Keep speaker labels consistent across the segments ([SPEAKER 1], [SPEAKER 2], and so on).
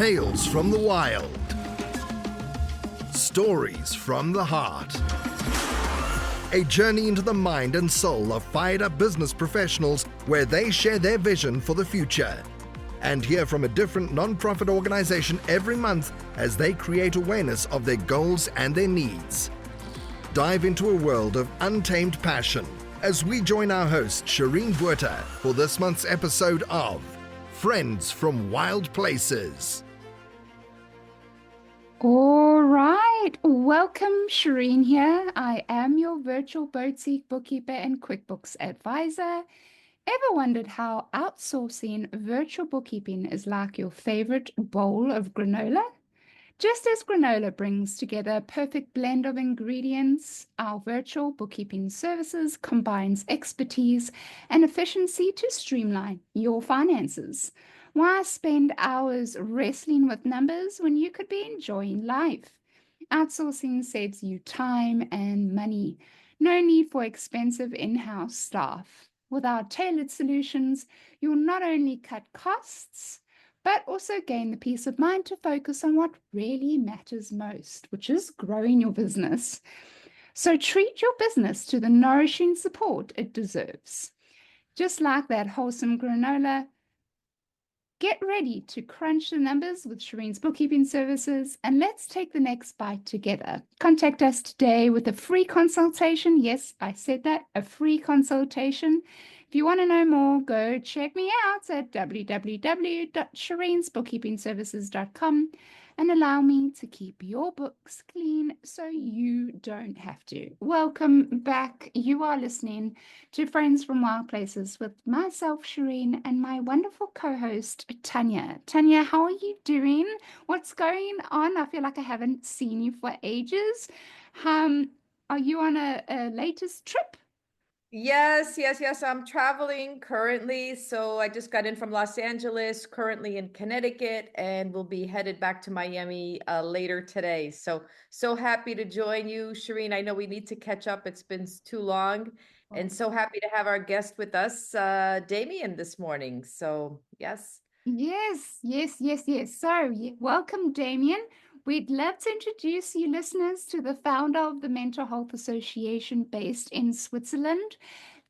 [SPEAKER 1] Tales from the wild. Stories from the heart. A journey into the mind and soul of fired-up business professionals where they share their vision for the future. And hear from a different non-profit organization every month as they create awareness of their goals and their needs. Dive into a world of untamed passion as we join our host, Shireen Buerta, for this month's episode of Friends from Wild Places.
[SPEAKER 2] All right, welcome, Shireen here. I am your virtual boutique bookkeeper and QuickBooks advisor. Ever wondered how outsourcing virtual bookkeeping is like your favorite bowl of granola? Just as granola brings together a perfect blend of ingredients, our virtual bookkeeping services combines expertise and efficiency to streamline your finances. Why spend hours wrestling with numbers when you could be enjoying life? Outsourcing saves you time and money. No need for expensive in-house staff. With our tailored solutions, you'll not only cut costs, but also gain the peace of mind to focus on what really matters most, which is growing your business. So treat your business to the nourishing support it deserves. Just like that wholesome granola, get ready to crunch the numbers with Shireen's bookkeeping services, and let's take the next bite together. Contact us today with a free consultation. Yes, I said that, a free consultation. If you want to know more, go check me out at www.shireensbookkeepingservices.com and allow me to keep your books clean so you don't have to. Welcome back. You are listening to Friends from Wild Places with myself, Shireen, and my wonderful co-host, Tanya. Tanya, how are you doing? What's going on? I feel like I haven't seen you for ages. Are you on a latest trip?
[SPEAKER 3] Yes. I'm traveling currently. So I just got in from Los Angeles, currently in Connecticut, and we'll be headed back to Miami later today. So happy to join you, Shireen. I know we need to catch up. It's been too long. And so happy to have our guest with us, Damien, this morning. So yes.
[SPEAKER 2] Yes. So, welcome, Damien. We'd love to introduce you listeners to the founder of the Mental Health Association based in Switzerland.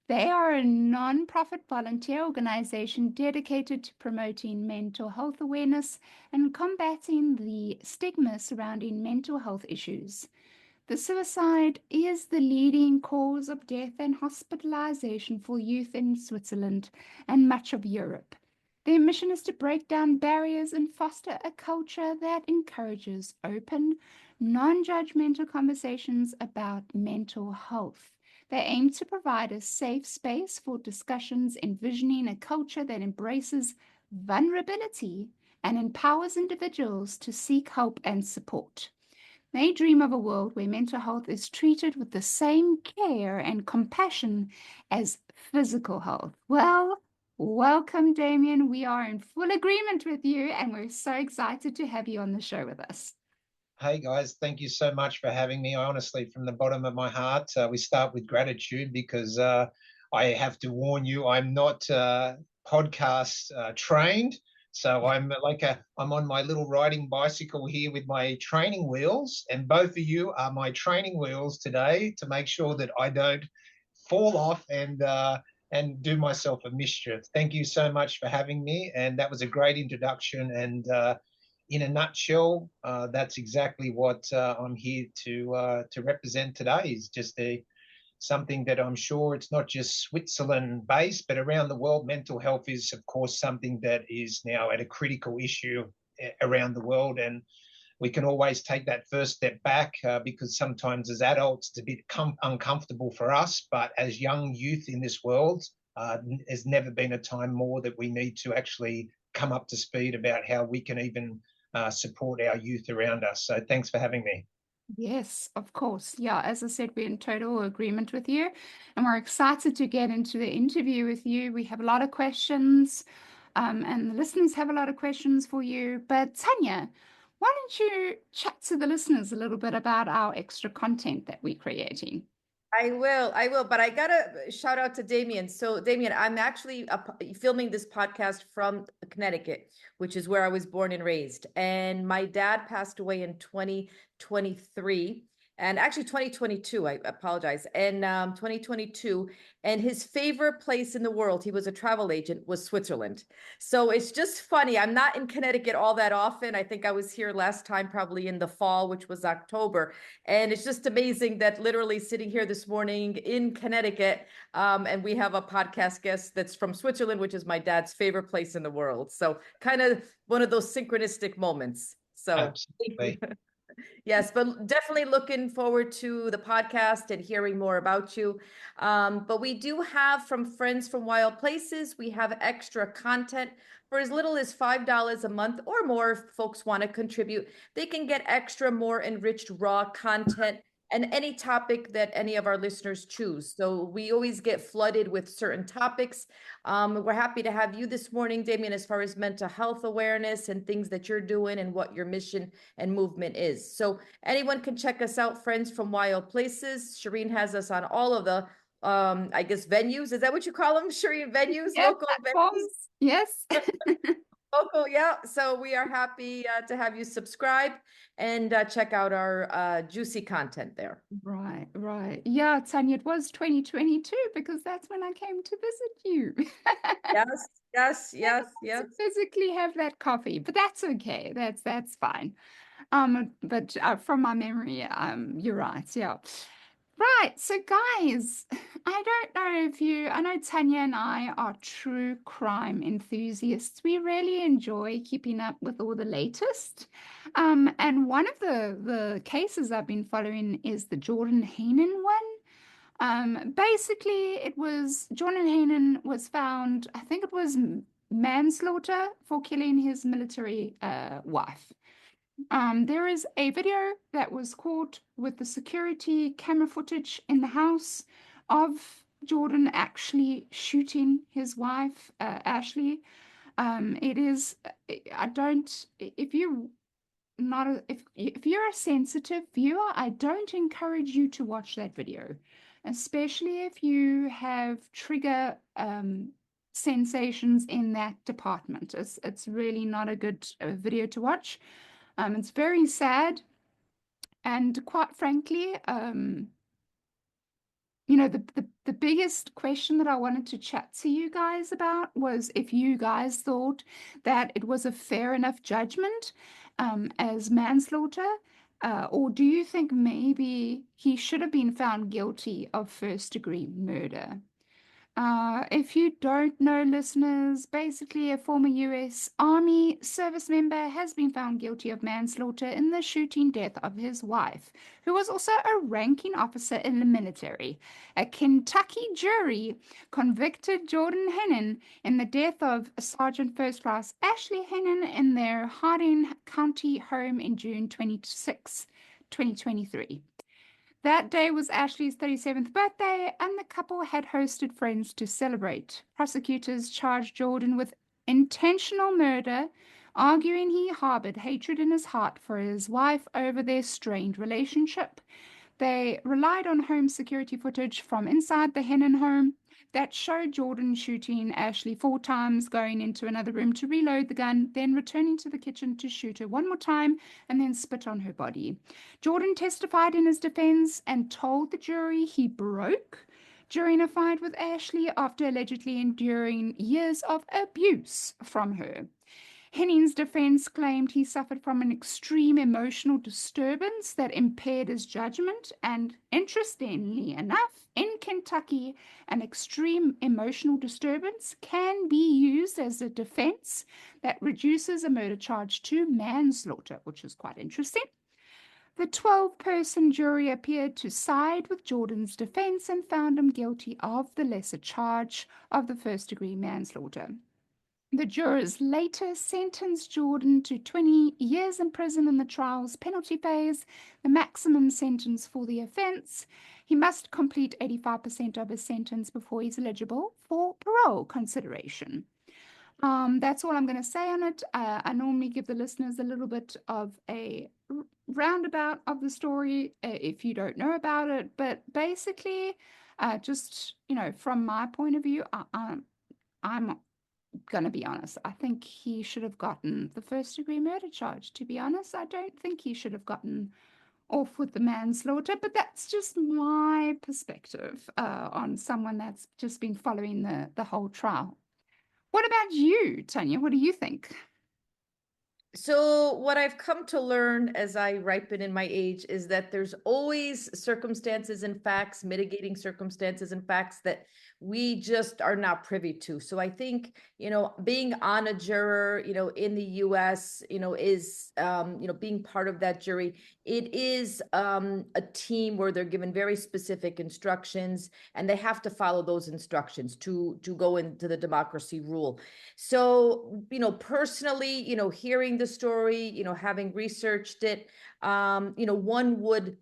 [SPEAKER 2] They are a non-profit volunteer organization dedicated to promoting mental health awareness and combating the stigma surrounding mental health issues. The suicide is the leading cause of death and hospitalization for youth in Switzerland and much of Europe. Their mission is to break down barriers and foster a culture that encourages open, non-judgmental conversations about mental health. They aim to provide a safe space for discussions, envisioning a culture that embraces vulnerability and empowers individuals to seek help and support. They dream of a world where mental health is treated with the same care and compassion as physical health. Well, welcome, Damien. We are in full agreement with you, and we're so excited to have you on the show with us.
[SPEAKER 4] Hey guys, thank you so much for having me. I honestly, from the bottom of my heart, we start with gratitude because I have to warn you, I'm not podcast trained. So I'm on my little riding bicycle here with my training wheels, and both of you are my training wheels today to make sure that I don't fall off and do myself a mischief. Thank you so much for having me, and that was a great introduction. And in a nutshell, that's exactly what I'm here to represent today. Is just something that I'm sure it's not just Switzerland based, but around the world. Mental health is, of course, something that is now at a critical issue around the world. And we can always take that first step back because sometimes as adults, it's a bit uncomfortable for us. But as young youth in this world, there's never been a time more that we need to actually come up to speed about how we can even support our youth around us. So thanks for having me.
[SPEAKER 2] Yes, of course. Yeah, as I said, we're in total agreement with you, and we're excited to get into the interview with you. We have a lot of questions, and the listeners have a lot of questions for you. But Tanya, why don't you chat to the listeners a little bit about our extra content that we're creating?
[SPEAKER 3] I will, but I gotta shout out to Damien. So, Damien, I'm actually filming this podcast from Connecticut, which is where I was born and raised. And my dad passed away in 2023, and actually 2022. I apologize. And 2022, and his favorite place in the world, he was a travel agent, was Switzerland. So it's just funny. I'm not in Connecticut all that often. I think I was here last time, probably in the fall, which was October. And it's just amazing that literally sitting here this morning in Connecticut, and we have a podcast guest that's from Switzerland, which is my dad's favorite place in the world. So kind of one of those synchronistic moments. So
[SPEAKER 4] Absolutely.
[SPEAKER 3] yes, but definitely looking forward to the podcast and hearing more about you. But we do have from Friends from Wild Places, we have extra content for as little as $5 a month or more. If folks want to contribute, they can get extra, more enriched, raw content and any topic that any of our listeners choose. So we always get flooded with certain topics. We're happy to have you this morning, Damien, as far as mental health awareness and things that you're doing and what your mission and movement is. So anyone can check us out, Friends from Wild Places. Shireen has us on all of the, I guess, venues. Is that what you call them, Shireen? Venues,
[SPEAKER 2] Yeah,
[SPEAKER 3] local venues?
[SPEAKER 2] platforms. Yes.
[SPEAKER 3] Local, yeah. So we are happy to have you subscribe and check out our juicy content there.
[SPEAKER 2] Right, right. Yeah, Tanya, it was 2022 because that's when I came to visit you.
[SPEAKER 3] Yes, yes, yes,
[SPEAKER 2] To
[SPEAKER 3] yes.
[SPEAKER 2] physically have that coffee, but that's okay. That's fine. But from my memory, you're right. Yeah. Right. So, guys, I don't know if I know Tanya and I are true crime enthusiasts. We really enjoy keeping up with all the latest. And one of the cases I've been following is the Jordan Hainan one. Basically, it was Jordan Hainan was found, I think it was manslaughter for killing his military wife. There is a video that was caught with the security camera footage in the house of Jordan actually shooting his wife, Ashley. It is, I don't, if you not a, if you're a sensitive viewer, I don't encourage you to watch that video, especially if you have trigger sensations in that department. It's really not a good video to watch. It's very sad, and quite frankly, the biggest question that I wanted to chat to you guys about was if you guys thought that it was a fair enough judgment as manslaughter, or do you think maybe he should have been found guilty of first-degree murder? If you don't know, listeners, basically a former US Army service member has been found guilty of manslaughter in the shooting death of his wife, who was also a ranking officer in the military. A Kentucky jury convicted Jordan Hainan in the death of Sergeant First Class Ashley Hainan in their Hardin County home in June 26, 2023. That day was Ashley's 37th birthday, and the couple had hosted friends to celebrate. Prosecutors charged Jordan with intentional murder, arguing he harbored hatred in his heart for his wife over their strained relationship. They relied on home security footage from inside the Hainan home that showed Jordan shooting Ashley 4 times, going into another room to reload the gun, then returning to the kitchen to shoot her one more time, and then spit on her body. Jordan testified in his defense and told the jury he broke during a fight with Ashley after allegedly enduring years of abuse from her. Henning's defense claimed he suffered from an extreme emotional disturbance that impaired his judgment, and interestingly enough, in Kentucky, an extreme emotional disturbance can be used as a defense that reduces a murder charge to manslaughter, which is quite interesting. The 12-person jury appeared to side with Jordan's defense and found him guilty of the lesser charge of the first-degree manslaughter. The jurors later sentenced Jordan to 20 years in prison in the trial's penalty phase, the maximum sentence for the offense. He must complete 85% of his sentence before he's eligible for parole consideration. That's all I'm going to say on it. I normally give the listeners a little bit of a roundabout of the story if you don't know about it. But basically, just, from my point of view, I'm going to be honest. I think he should have gotten the first-degree murder charge, to be honest. I don't think he should have gotten off with the manslaughter, but that's just my perspective on someone that's just been following the whole trial. What about you, Tanya? What do you think?
[SPEAKER 3] So what I've come to learn as I ripen in my age is that there's always circumstances and facts, mitigating circumstances and facts that we just are not privy to. So I think, being on a juror, in the US, is, being part of that jury, it is a team where they're given very specific instructions and they have to follow those instructions to go into the democracy rule. So, personally, hearing the story, having researched it, one would,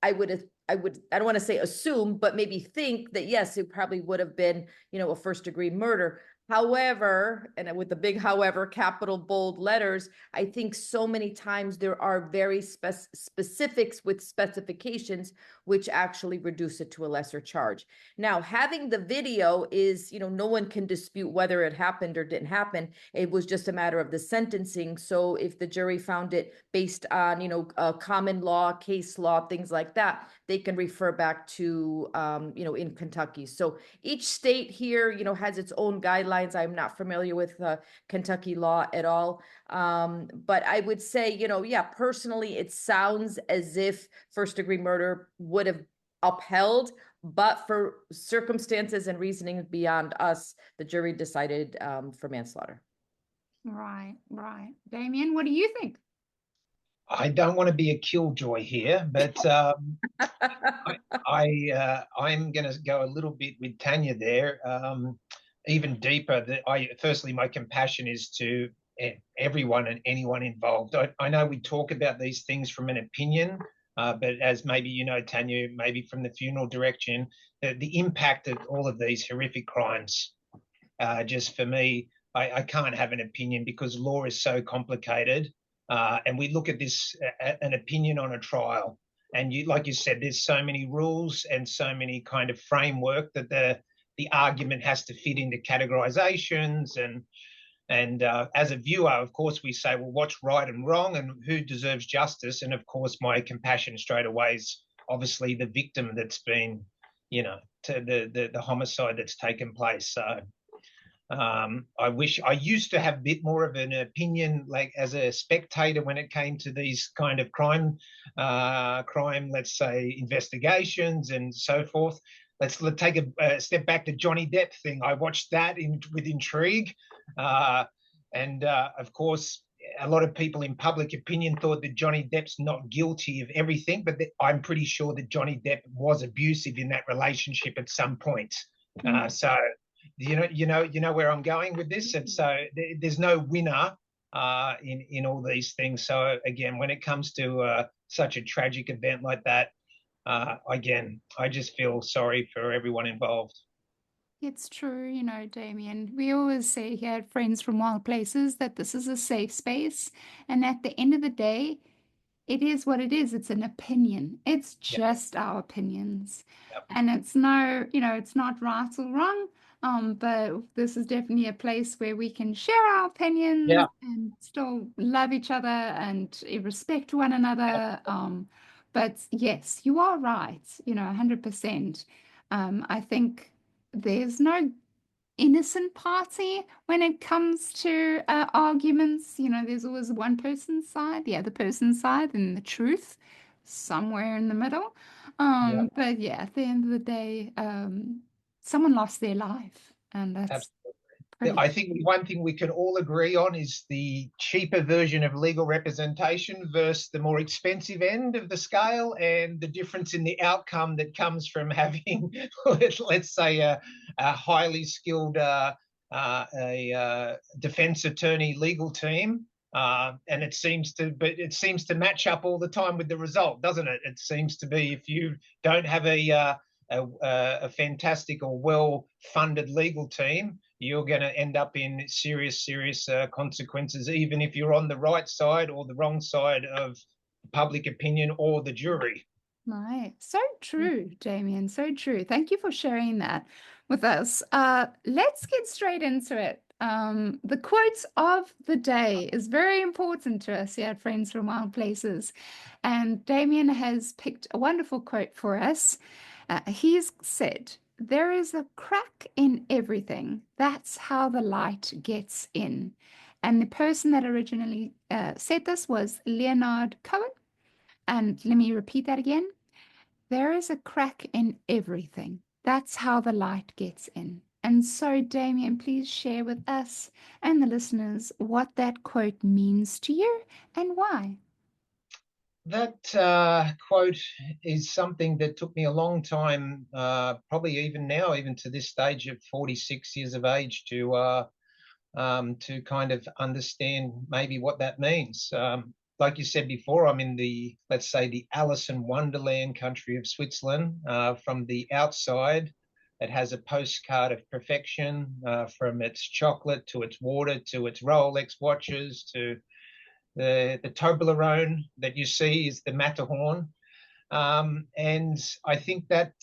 [SPEAKER 3] I don't want to say assume, but maybe think that yes, it probably would have been, a first-degree murder. However, and with the big however, capital bold letters, I think so many times there are very specifics with specifications, which actually reduce it to a lesser charge. Now, having the video is, no one can dispute whether it happened or didn't happen. It was just a matter of the sentencing. So if the jury found it based on, common law, case law, things like that, they can refer back to, in Kentucky. So each state here, has its own guidelines. I'm not familiar with Kentucky law at all. But I would say, yeah, personally, it sounds as if first-degree murder would have upheld, but for circumstances and reasoning beyond us, the jury decided for manslaughter.
[SPEAKER 2] Right. Damien, what do you think?
[SPEAKER 4] I don't want to be a killjoy here, but I'm going to go a little bit with Tanya there, even deeper. Firstly, my compassion is to everyone and anyone involved. I know we talk about these things from an opinion, but as maybe Tanya, maybe from the funeral direction, the impact of all of these horrific crimes, just for me, I can't have an opinion because law is so complicated. And we look at this, an opinion on a trial. And like you said, there's so many rules and so many kind of framework that the argument has to fit into categorizations. And as a viewer, of course, we say, well, what's right and wrong and who deserves justice? And of course, my compassion straight away is obviously the victim that's been, to the homicide that's taken place. So I wish I used to have a bit more of an opinion, like as a spectator, when it came to these kind of crime, let's say, investigations and so forth. Let's take a step back to Johnny Depp thing. I watched that with intrigue, and of course, a lot of people in public opinion thought that Johnny Depp's not guilty of everything, but I'm pretty sure that Johnny Depp was abusive in that relationship at some point. So. You know where I'm going with this, and so there's no winner in all these things. So again, when it comes to such a tragic event like that, again, I just feel sorry for everyone involved.
[SPEAKER 2] It's true, Damien. We always say here at Friends from Wild Places that this is a safe space, and at the end of the day, it is what it is. It's an opinion. It's just our opinions, and it's it's not right or wrong. But this is definitely a place where we can share our opinions and still love each other and respect one another. But yes, you are right, 100%. I think there's no innocent party when it comes to arguments. There's always one person's side, the other person's side, and the truth somewhere in the middle. But yeah, at the end of the day, someone lost their life, and that's
[SPEAKER 4] absolutely. I think one thing we can all agree on is the cheaper version of legal representation versus the more expensive end of the scale, and the difference in the outcome that comes from having, let's say, a highly skilled defense attorney legal team. And it seems to match up all the time with the result, doesn't it? It seems to be, if you don't have a fantastic or well-funded legal team, you're going to end up in serious consequences, even if you're on the right side or the wrong side of public opinion or the jury.
[SPEAKER 2] Right. So true, Damien. So true. Thank you for sharing that with us. Let's get straight into it. The quote of the day is very important to us here at Friends from Wild Places. And Damien has picked a wonderful quote for us. He's said, "There is a crack in everything. That's how the light gets in." And the person that originally said this was Leonard Cohen. And let me repeat that again. There is a crack in everything. That's how the light gets in. And so, Damien, please share with us and the listeners what that quote means to you and why.
[SPEAKER 4] That quote is something that took me a long time, probably even now, even to this stage of 46 years of age, to kind of understand maybe what that means. Like you said before, I'm in the, let's say, the Alice in Wonderland country of Switzerland. From the outside, it has a postcard of perfection, from its chocolate to its water to its Rolex watches to the Toblerone that you see is the Matterhorn. And I think that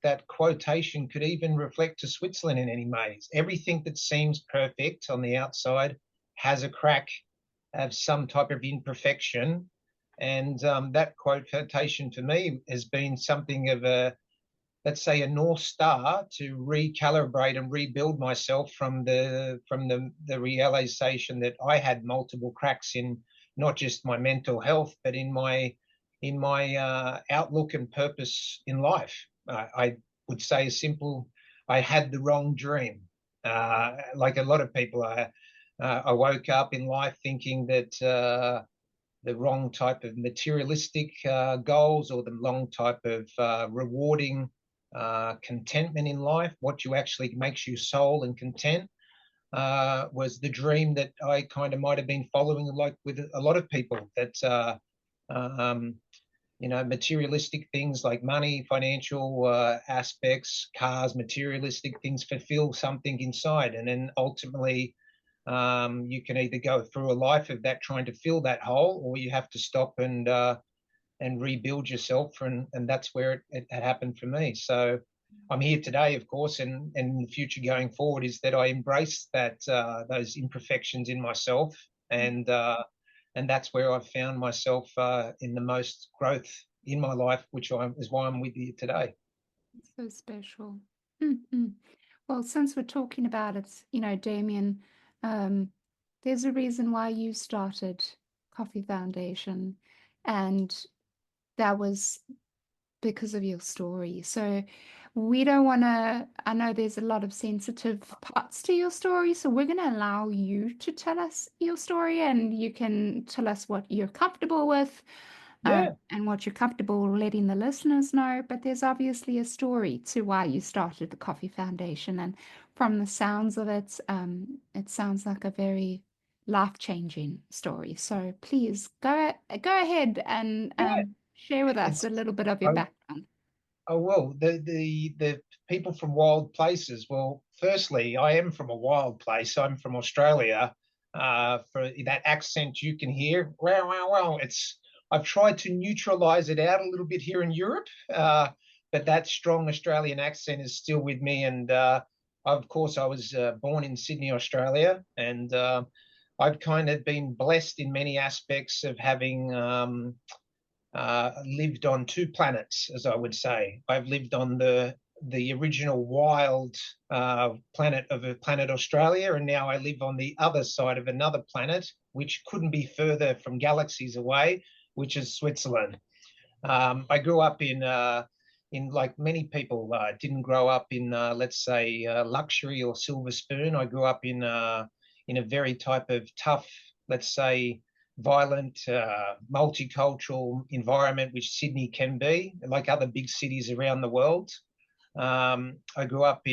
[SPEAKER 4] that quotation could even reflect to Switzerland in any ways. Everything that seems perfect on the outside has a crack, have some type of imperfection. And that quotation for me has been something of a, let's say, a North Star to recalibrate and rebuild myself from the realization that I had multiple cracks in not just my mental health, but in my outlook and purpose in life. I would say as simple, I had the wrong dream. Like a lot of people, I woke up in life thinking that the wrong type of materialistic goals or the wrong type of rewarding contentment in life, what you actually makes you soul and content, was the dream that I kind of might have been following, like with a lot of people, that materialistic things like money, financial aspects, cars, materialistic things fulfill something inside, and then ultimately you can either go through a life of that trying to fill that hole, or you have to stop and rebuild yourself, and that's where it happened for me. So I'm here today, of course, and the future going forward is that I embrace that those imperfections in myself, and that's where I've found myself in the most growth in my life, which is why I'm with you today.
[SPEAKER 2] It's so special. Mm-hmm. Well, since we're talking about it, Damien, there's a reason why you started Coffee Foundation, and that was because of your story. So we don't want to, I know there's a lot of sensitive parts to your story, so we're going to allow you to tell us your story, and you can tell us what you're comfortable with.
[SPEAKER 4] Yeah.
[SPEAKER 2] And what you're comfortable letting the listeners know. But there's obviously a story to why you started the Coffee Foundation. And from the sounds of it, it sounds like a very life-changing story. So please go ahead and share with us a little bit of your background.
[SPEAKER 4] Oh, well, the people from wild places. Well, firstly, I am from a wild place. I'm from Australia. For that accent you can hear, wow, wow, wow. I've tried to neutralize it out a little bit here in Europe, but that strong Australian accent is still with me. And of course, I was born in Sydney, Australia, and I've kind of been blessed in many aspects of having lived on two planets, as I would say. I've lived on the original wild planet Australia, and now I live on the other side of another planet, which couldn't be further from galaxies away, which is Switzerland. I grew up in like many people, didn't grow up in, let's say, luxury or silver spoon. I grew up in a very type of tough, let's say, violent, multicultural environment, which Sydney can be, like other big cities around the world. I grew up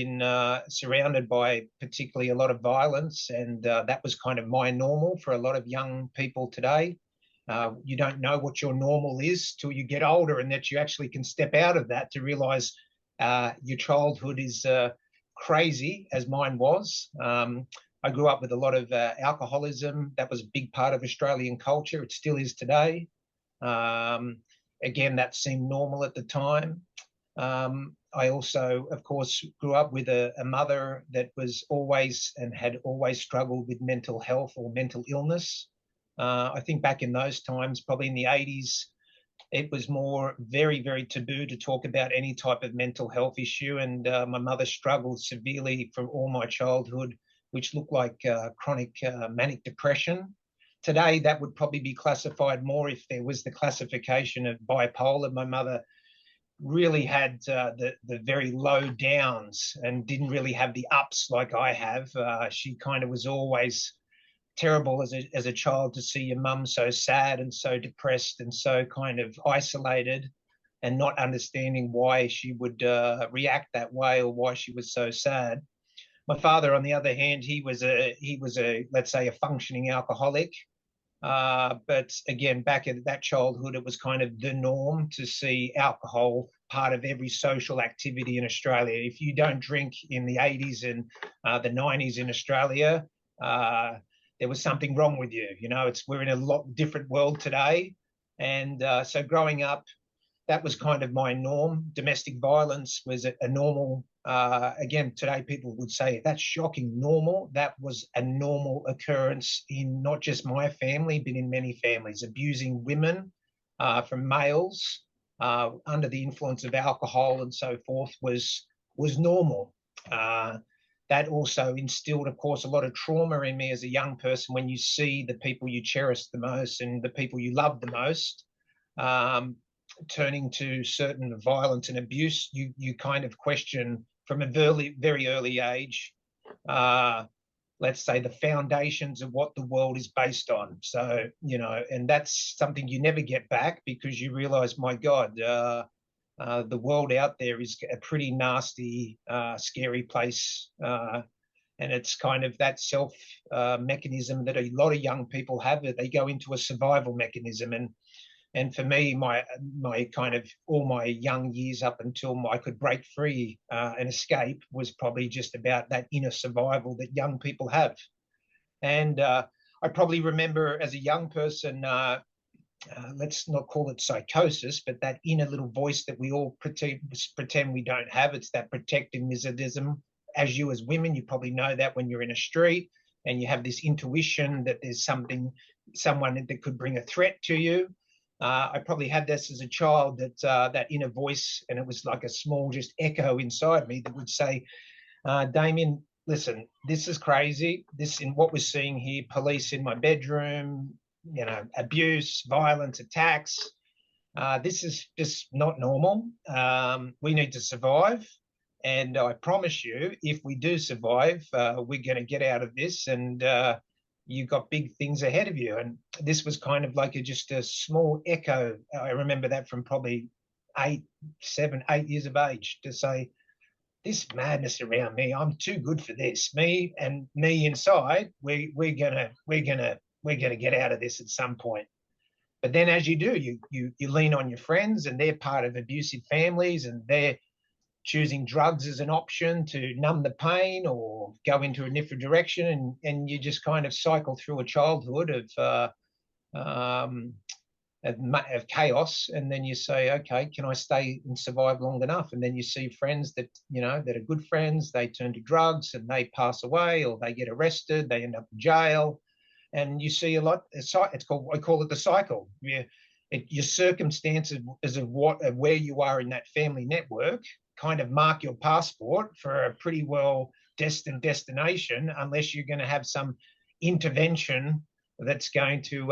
[SPEAKER 4] surrounded by particularly a lot of violence, and that was kind of my normal for a lot of young people today. You don't know what your normal is till you get older, and that you actually can step out of that to realize your childhood is crazy, as mine was. I grew up with a lot of alcoholism. That was a big part of Australian culture. It still is today. Again, that seemed normal at the time. I also, of course, grew up with a mother that was always and had always struggled with mental health or mental illness. I think back in those times, probably in the 80s, it was more very, very taboo to talk about any type of mental health issue. And my mother struggled severely from all my childhood, which looked like chronic manic depression. Today, that would probably be classified more if there was the classification of bipolar. My mother really had the very low downs and didn't really have the ups like I have. She kind of was always terrible as a child to see your mum so sad and so depressed and so kind of isolated and not understanding why she would react that way or why she was so sad. My father, on the other hand, he was a let's say a functioning alcoholic. But again, back at that childhood, it was kind of the norm to see alcohol part of every social activity in Australia. If you don't drink in the 80s and the 90s in Australia, there was something wrong with you. You know, we're in a lot different world today. And so growing up, that was kind of my norm. Domestic violence was a normal, again, today people would say, that's shocking, normal. That was a normal occurrence in not just my family, but in many families. Abusing women from males under the influence of alcohol and so forth was normal. That also instilled, of course, a lot of trauma in me as a young person when you see the people you cherish the most and the people you love the most turning to certain violence and abuse. You kind of question from a very early age, let's say, the foundations of what the world is based on. So, you know, and that's something you never get back because you realize, my God, the world out there is a pretty nasty, scary place. And it's kind of that self mechanism that a lot of young people have. They go into a survival mechanism. And for me, my kind of all my young years up until I could break free and escape was probably just about that inner survival that young people have. And I probably remember as a young person, let's not call it psychosis, but that inner little voice that we all pretend we don't have. It's that protectivism. As you as women, you probably know that when you're in a street and you have this intuition that there's someone that could bring a threat to you. I probably had this as a child, that inner voice, and it was like a small just echo inside me that would say, Damien, listen, this is crazy. This in what we're seeing here, police in my bedroom, you know, abuse, violence, attacks. This is just not normal. We need to survive. And I promise you, if we do survive, we're going to get out of this, and you've got big things ahead of you. And this was kind of like just a small echo. I remember that from probably 7, 8 years of age to say, this madness around me, I'm too good for this. Me inside, we're gonna get out of this at some point. But then as you do, you lean on your friends, and they're part of abusive families, and they're choosing drugs as an option to numb the pain or go into a different direction, and you just kind of cycle through a childhood of chaos, and then you say, okay, can I stay and survive long enough? And then you see friends that, you know, that are good friends, they turn to drugs and they pass away, or they get arrested, they end up in jail. And you see a lot. It's called, I call it the cycle. Your circumstances of where you are in that family network kind of mark your passport for a pretty well destined destination, unless you're going to have some intervention that's going to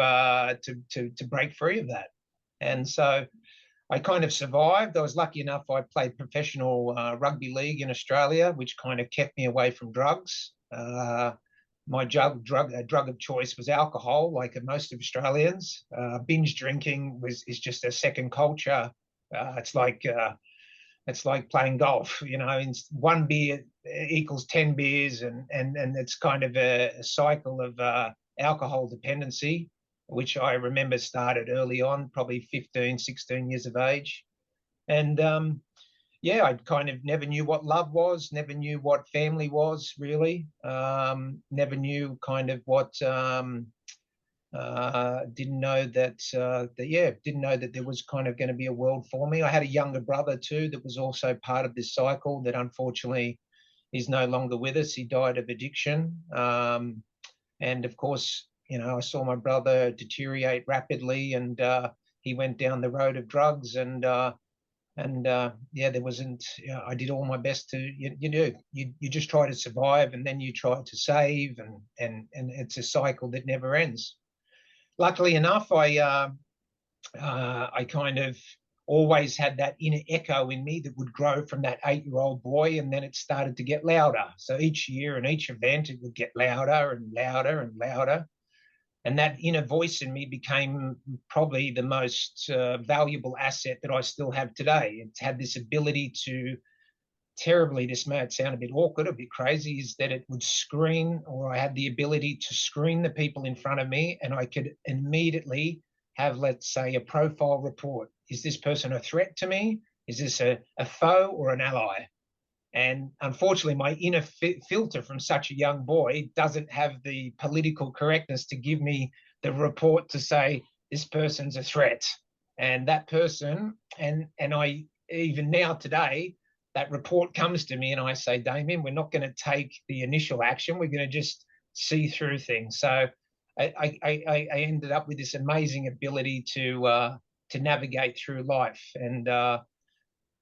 [SPEAKER 4] break free of that. And so I kind of survived. I was lucky enough, I played professional rugby league in Australia, which kind of kept me away from drugs. My drug of choice was alcohol, like most of Australians. Binge drinking is just a second culture. It's like playing golf, you know, one beer equals 10 beers, and it's kind of a cycle of alcohol dependency, which I remember started early on, probably 15, 16 years of age. And yeah, I kind of never knew what love was, never knew what family was really, never knew kind of what, didn't know that, didn't know that there was kind of going to be a world for me. I had a younger brother too that was also part of this cycle that unfortunately is no longer with us. He died of addiction. And of course, you know, I saw my brother deteriorate rapidly, and he went down the road of drugs, and yeah, there wasn't, you know, I did all my best to, you just try to survive, and then you try to save, and it's a cycle that never ends. Luckily enough, I kind of always had that inner echo in me that would grow from that 8-year-old boy, and then it started to get louder. So each year and each event, it would get louder and louder and louder. And that inner voice in me became probably the most valuable asset that I still have today. It's had this ability to, terribly, this may sound a bit awkward, a bit crazy, is that it would screen, or I had the ability to screen the people in front of me, and I could immediately have, let's say, a profile report. Is this person a threat to me? Is this a foe or an ally? And unfortunately, my inner filter from such a young boy doesn't have the political correctness to give me the report to say this person's a threat. And that person, and I, even now today, that report comes to me and I say, Damien, we're not going to take the initial action. We're going to just see through things. So I ended up with this amazing ability to navigate through life.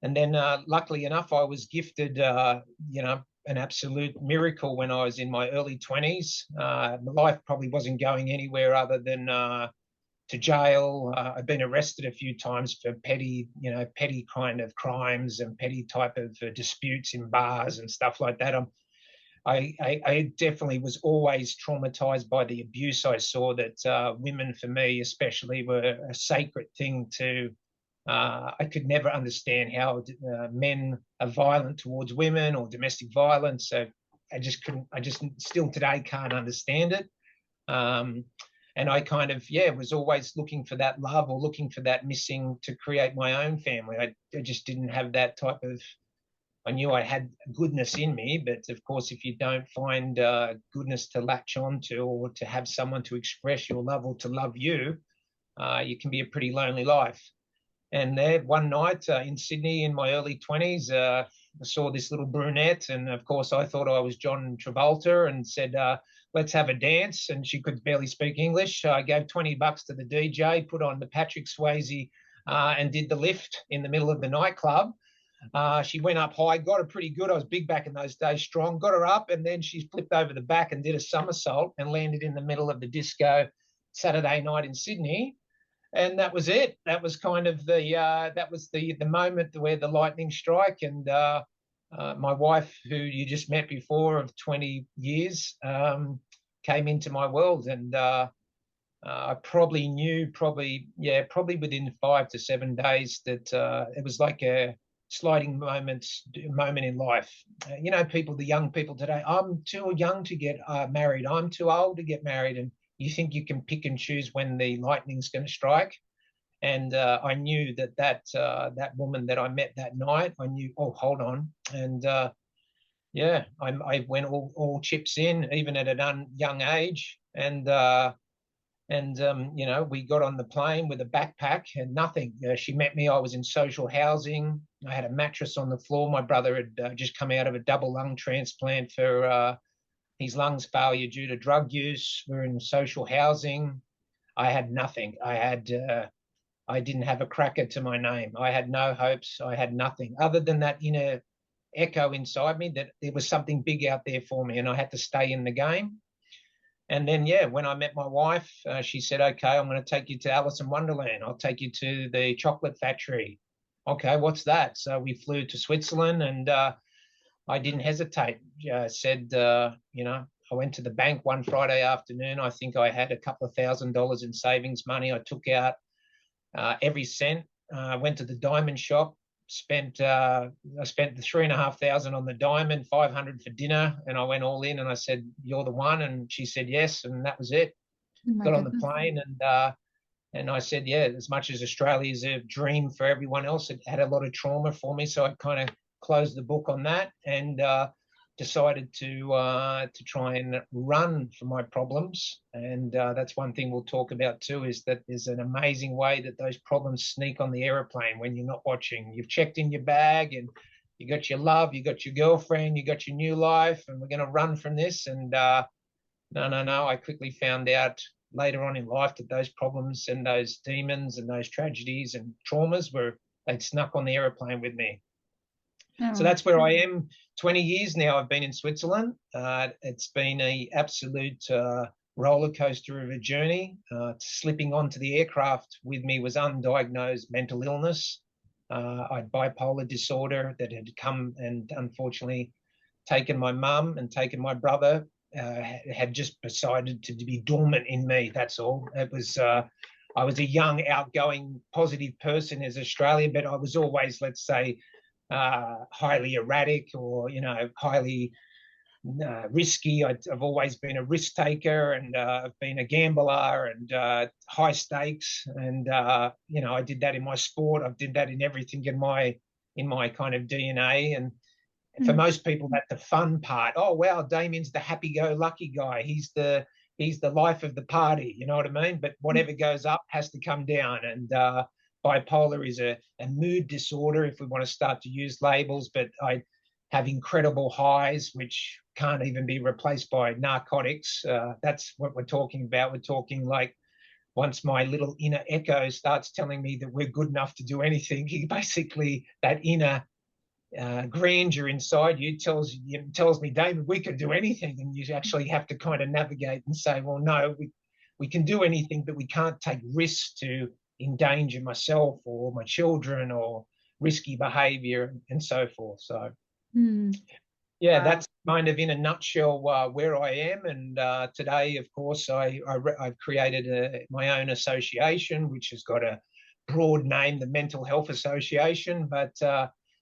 [SPEAKER 4] And then luckily enough, I was gifted, an absolute miracle when I was in my early 20s. My life probably wasn't going anywhere other than to jail. I've been arrested a few times for petty kind of crimes and petty type of disputes in bars and stuff like that. I definitely was always traumatized by the abuse I saw, that women, for me especially, were a sacred thing to. I could never understand how men are violent towards women, or domestic violence. So I just still today can't understand it. And I kind of, was always looking for that love, or looking for that missing to create my own family. I just didn't have that type of, I knew I had goodness in me, but of course, if you don't find goodness to latch onto, or to have someone to express your love or to love you, you can be a pretty lonely life. And there, one night in Sydney in my early 20s, I saw this little brunette. And of course, I thought I was John Travolta, and said, let's have a dance. And she could barely speak English. I gave $20 to the DJ, put on the Patrick Swayze, and did the lift in the middle of the nightclub. She went up high, got her pretty good. I was big back in those days, strong, got her up, and then she flipped over the back and did a somersault and landed in the middle of the disco Saturday night in Sydney. And that was it. That was kind of the moment where the lightning strike. And my wife, who you just met before, of 20 years, came into my world. And I probably knew, probably within 5 to 7 days, that it was like a sliding moment in life. The young people today, I'm too young to get married. I'm too old to get married. And you think you can pick and choose when the lightning's going to strike. And I knew that woman that I met that night, I knew, oh, hold on. And I went all chips in, even at a young age. And we got on the plane with a backpack and nothing. She met me. I was in social housing. I had a mattress on the floor. My brother had just come out of a double lung transplant for his lungs failure due to drug use. We're in social housing. I had nothing. I didn't have a cracker to my name. I had no hopes. I had nothing other than that inner echo inside me that there was something big out there for me, and I had to stay in the game. And then, when I met my wife, she said, okay, I'm going to take you to Alice in Wonderland. I'll take you to the chocolate factory. Okay, what's that? So we flew to Switzerland, and I didn't hesitate. Said, I went to the bank one Friday afternoon. I think I had a couple of $1,000 in savings money. I took out every cent. Went to the diamond shop. I spent the $3,500 on the diamond, $500 for dinner, and I went all in. And I said, "You're the one." And she said yes, and that was it.
[SPEAKER 2] Oh my
[SPEAKER 4] Got on
[SPEAKER 2] goodness.
[SPEAKER 4] the plane, And I said, yeah, as much as Australia is a dream for everyone else, it had a lot of trauma for me. So I kind of closed the book on that and decided to try and run from my problems. And that's one thing we'll talk about too, is that there's an amazing way that those problems sneak on the airplane when you're not watching. You've checked in your bag and you got your love, you got your girlfriend, you got your new life, and we're going to run from this. And no, I quickly found out later on in life that those problems and those demons and those tragedies and traumas they'd snuck on the airplane with me. So that's where I am. 20 years now I've been in Switzerland. It's been an absolute roller coaster of a journey. Slipping onto the aircraft with me was undiagnosed mental illness. I had bipolar disorder that had come and unfortunately taken my mum and taken my brother. Had just decided to be dormant in me. That's all. It was. I was a young, outgoing, positive person as Australian, but I was always, let's say, highly erratic or highly risky. I've always been a risk taker, and I've been a gambler and high stakes. And I did that in my sport. I did that in everything in my kind of DNA. And for most people, that's the fun part. Oh, wow, Damien's the happy-go-lucky guy. He's the life of the party, you know what I mean? But whatever goes up has to come down. And bipolar is a mood disorder, if we want to start to use labels. But I have incredible highs, which can't even be replaced by narcotics. That's what we're talking about. We're talking like once my little inner echo starts telling me that we're good enough to do anything, basically that inner grandeur inside you tells me, David, we can do anything. And you actually have to kind of navigate and say, well, no, we can do anything, but we can't take risks to endanger myself or my children or risky behavior and so forth. So yeah, that's kind of in a nutshell where I am. And today, of course, I've created my own association, which has got a broad name, the Mental Health Association, but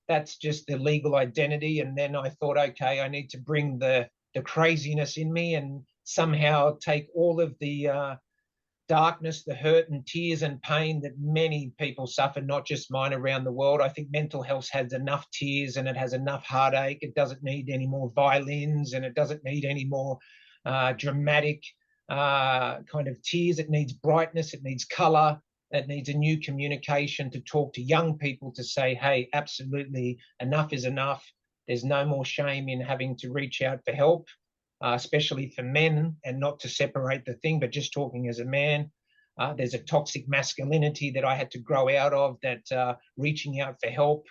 [SPEAKER 4] that's just the legal identity. And then I thought, okay, I need to bring the craziness in me and somehow take all of the darkness, the hurt and tears and pain that many people suffer, not just mine, around the world. I think mental health has enough tears and it has enough heartache. It doesn't need any more violins and it doesn't need any more dramatic kind of tears. It needs brightness. It needs color. It needs a new communication to talk to young people to say, hey, absolutely, enough is enough. There's no more shame in having to reach out for help, especially for men, and not to separate the thing, but just talking as a man. There's a toxic masculinity that I had to grow out of, that reaching out for help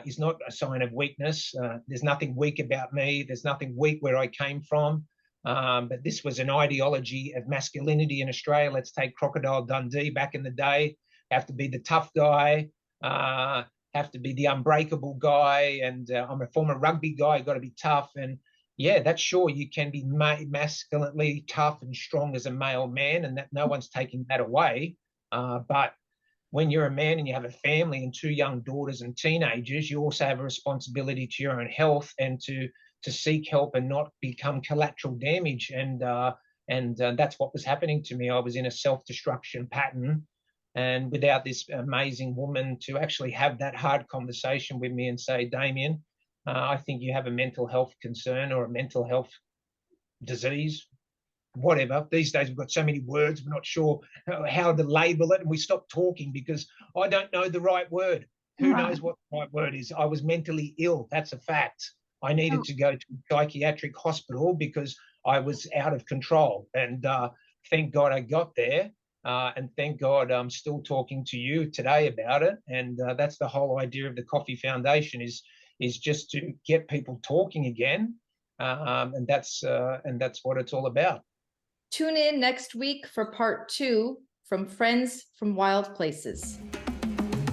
[SPEAKER 4] is not a sign of weakness. There's nothing weak about me. There's nothing weak where I came from. But this was an ideology of masculinity in Australia. Let's take Crocodile Dundee back in the day. Have to be the tough guy, have to be the unbreakable guy. And I'm a former rugby guy, got to be tough. And yeah, that's sure, you can be masculinely tough and strong as a male man, and that no one's taking that away. But when you're a man and you have a family and 2 young daughters and teenagers, you also have a responsibility to your own health and to seek help and not become collateral damage. And that's what was happening to me. I was in a self-destruction pattern, and without this amazing woman to actually have that hard conversation with me and say, Damien, I think you have a mental health concern or a mental health disease, whatever. These days we've got so many words, we're not sure how to label it, and we stop talking because I don't know the right word. Who knows what the right word is? I was mentally ill. That's a fact. I needed to go to a psychiatric hospital because I was out of control. And thank God I got there. And thank God I'm still talking to you today about it. And that's the whole idea of the Coffee Foundation, is just to get people talking again. And that's what it's all about.
[SPEAKER 3] Tune in next week for part 2 from Friends from Wild Places.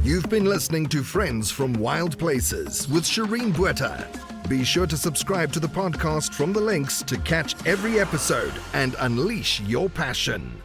[SPEAKER 1] You've been listening to Friends from Wild Places with Shireen Bueta. Be sure to subscribe to the podcast from the links to catch every episode and unleash your passion.